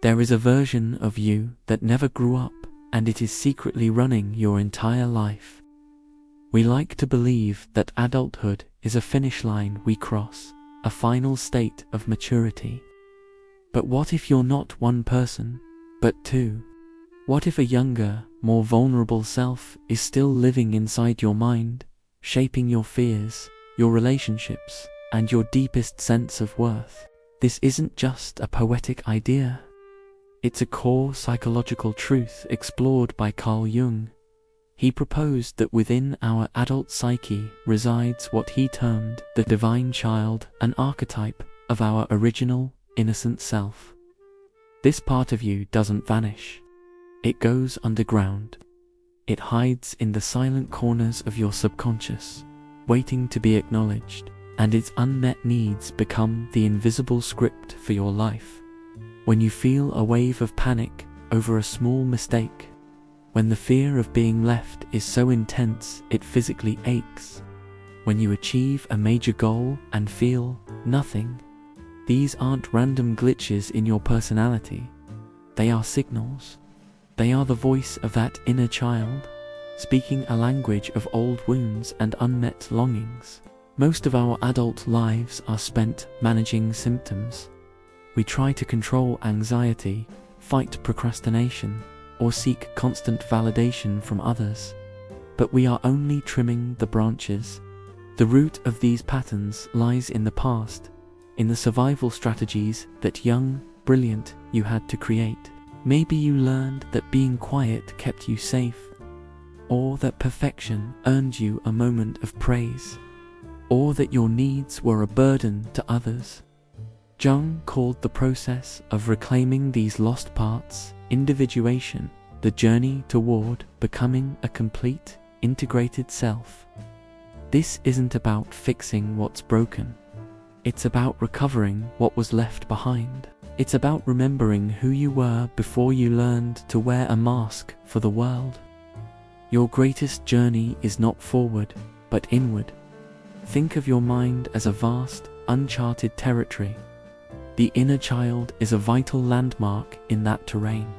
There is a version of you that never grew up, and it is secretly running your entire life. We like to believe that adulthood is a finish line we cross, a final state of maturity. But what if you're not one person, but two? What if a younger, more vulnerable self is still living inside your mind, shaping your fears, your relationships, and your deepest sense of worth? This isn't just a poetic idea. It's a core psychological truth explored by Carl Jung. He proposed that within our adult psyche resides what he termed the divine child, an archetype of our original, innocent self. This part of you doesn't vanish. It goes underground. It hides in the silent corners of your subconscious, waiting to be acknowledged, and its unmet needs become the invisible script for your life. When you feel a wave of panic over a small mistake, when the fear of being left is so intense it physically aches, when you achieve a major goal and feel nothing, these aren't random glitches in your personality. They are signals. They are the voice of that inner child, speaking a language of old wounds and unmet longings. Most of our adult lives are spent managing symptoms. We try to control anxiety, fight procrastination, or seek constant validation from others. But we are only trimming the branches. The root of these patterns lies in the past, in the survival strategies that young, brilliant you had to create. Maybe you learned that being quiet kept you safe, or that perfection earned you a moment of praise, or that your needs were a burden to others. Jung called the process of reclaiming these lost parts individuation, the journey toward becoming a complete, integrated self. This isn't about fixing what's broken. It's about recovering what was left behind. It's about remembering who you were before you learned to wear a mask for the world. Your greatest journey is not forward, but inward. Think of your mind as a vast, uncharted territory. The inner child is a vital landmark in that terrain.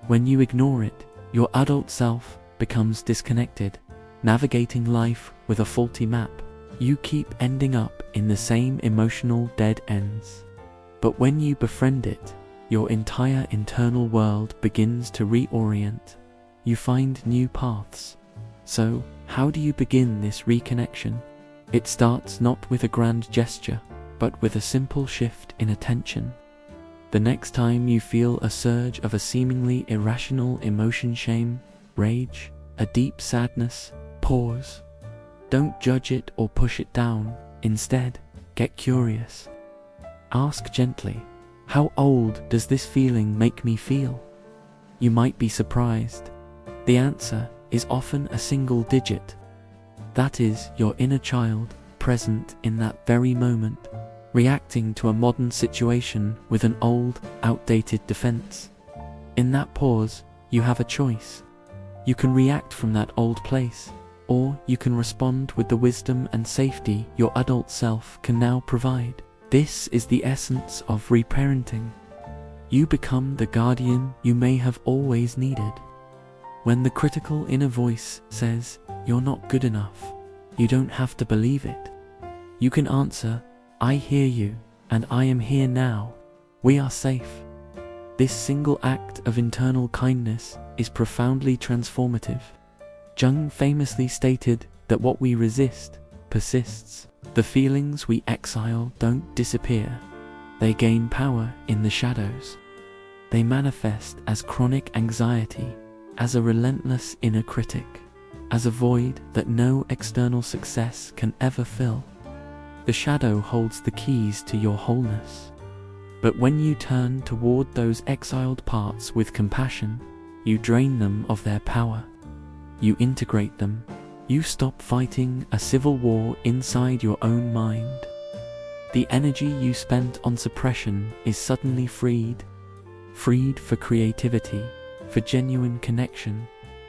When you ignore it, your adult self becomes disconnected, navigating life with a faulty map. You keep ending up in the same emotional dead ends. But when you befriend it, your entire internal world begins to reorient. You find new paths. So, how do you begin this reconnection? It starts not with a grand gesture, but with a simple shift in attention. The next time you feel a surge of a seemingly irrational emotion, shame, rage, a deep sadness, pause. Don't judge it or push it down. Instead, get curious. Ask gently, how old does this feeling make me feel? You might be surprised. The answer is often a single digit. That is your inner child present in that very moment, reacting to a modern situation with an old, outdated defense. In that pause, you have a choice. You can react from that old place, or you can respond with the wisdom and safety your adult self can now provide. This is the essence of reparenting. You become the guardian you may have always needed. When the critical inner voice says, "You're not good enough," you don't have to believe it. You can answer, "I hear you, and I am here now. We are safe." This single act of internal kindness is profoundly transformative. Jung famously stated that what we resist persists. The feelings we exile don't disappear. They gain power in the shadows. They manifest as chronic anxiety, as a relentless inner critic, as a void that no external success can ever fill. The shadow holds the keys to your wholeness. But when you turn toward those exiled parts with compassion, you drain them of their power. You integrate them. You stop fighting a civil war inside your own mind. The energy you spent on suppression is suddenly freed for creativity, for genuine connection,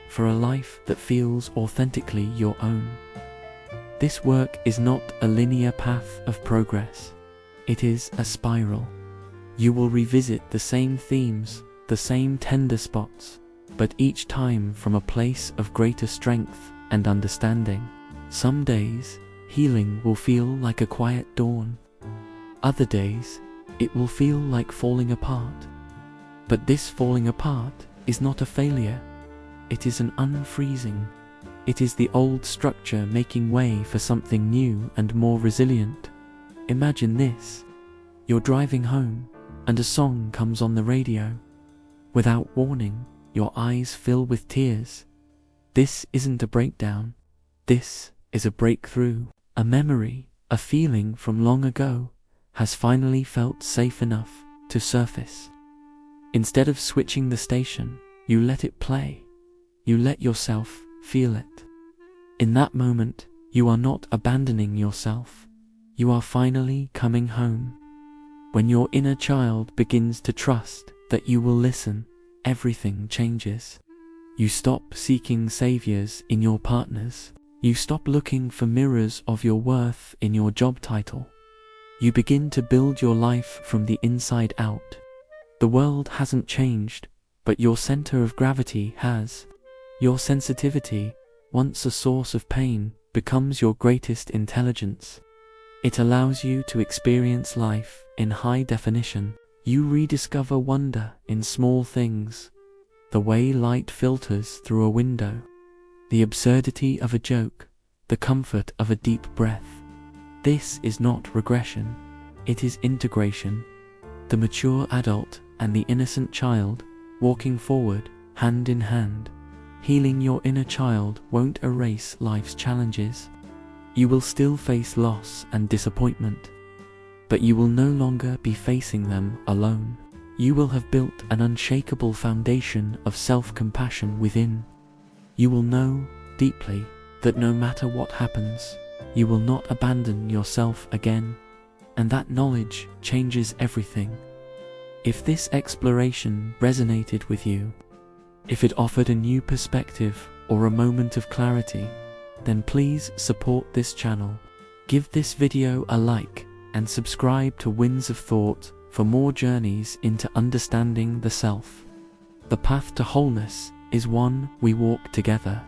for a life that feels authentically your own. This work is not a linear path of progress. It is a spiral. You will revisit the same themes, the same tender spots, but each time from a place of greater strength and understanding. Some days, healing will feel like a quiet dawn. Other days, it will feel like falling apart. But this falling apart is not a failure. It is an unfreezing. It is the old structure making way for something new and more resilient. Imagine this. You're driving home, and a song comes on the radio. Without warning, your eyes fill with tears. This isn't a breakdown. This is a breakthrough. A memory, a feeling from long ago, has finally felt safe enough to surface. Instead of switching the station, you let it play. You let yourself feel it. In that moment, you are not abandoning yourself. You are finally coming home. When your inner child begins to trust that you will listen, everything changes. You stop seeking saviors in your partners. You stop looking for mirrors of your worth in your job title. You begin to build your life from the inside out. The world hasn't changed, but your center of gravity has. Your sensitivity, once a source of pain, becomes your greatest intelligence. It allows you to experience life in high definition. You rediscover wonder in small things. The way light filters through a window. The absurdity of a joke. The comfort of a deep breath. This is not regression. It is integration. The mature adult and the innocent child walking forward, hand in hand. Healing your inner child won't erase life's challenges. You will still face loss and disappointment, but you will no longer be facing them alone. You will have built an unshakable foundation of self-compassion within. You will know deeply that no matter what happens, you will not abandon yourself again, and that knowledge changes everything. If this exploration resonated with you, if it offered a new perspective or a moment of clarity, then please support this channel. Give this video a like and subscribe to Winds of Thought for more journeys into understanding the self. The path to wholeness is one we walk together.